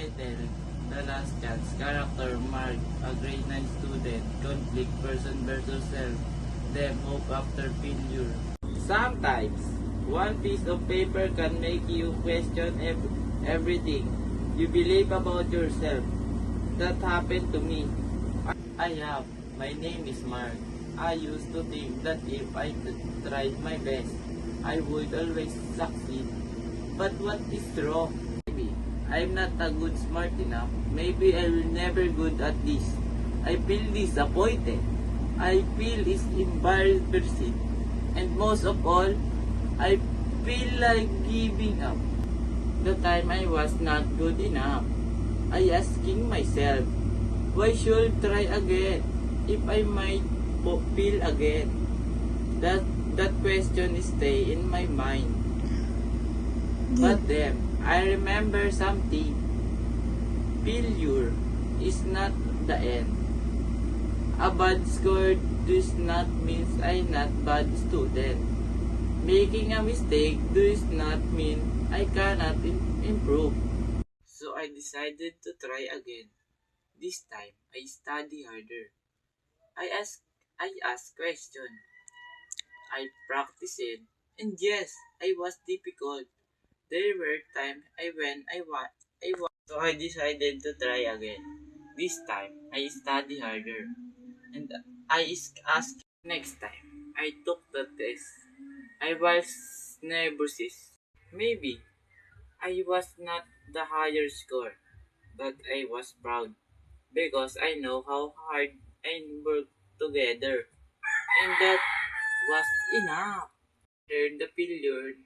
title, The Last Chance, character Mark, a grade 9 student, conflict, person versus self, them, hope after failure. Sometimes, one piece of paper can make you question everything you believe about yourself. That happened to me. I have. My name is Mark. I used to think that if I tried my best, I would always succeed. But what is wrong? Maybe I'm not a good smart enough. Maybe I will never good at this. I feel disappointed. I feel is embarrassed. And most of all, I feel like giving up. The time I was not good enough, I asking myself, why should try again if I might fail again? That question stay in my mind. But then, I remember something. Failure is not the end. A bad score does not mean I'm not bad student. Making a mistake does not mean I cannot improve. So I decided to try again. This time, I study harder. I ask question. I practice it. And yes, I was difficult. There were times I won. So I decided to try again. This time, I study harder. And ask next time. I took the test. I was nervous. Maybe I was not the higher score, but I was proud because I know how hard I work together. And that was enough. Learn the failure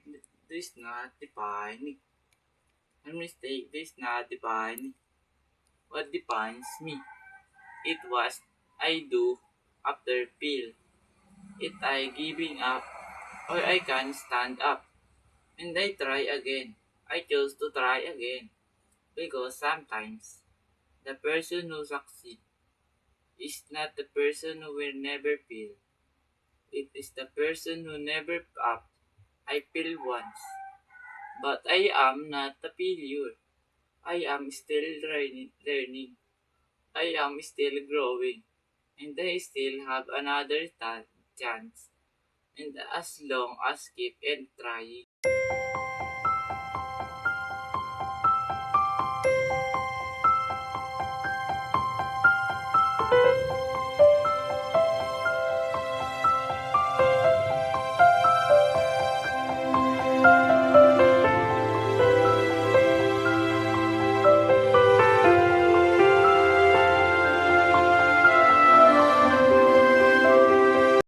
does not define me. A mistake does not define what defines me. It was I do after fail. It I giving up or I can stand up. And I try again. I chose to try again. Because sometimes the person who succeeds is not the person who will never fail. It is the person who never up. I failed once. But I am not a failure. I am still learning. I am still growing. And I still have another chance. And as long as keep and trying.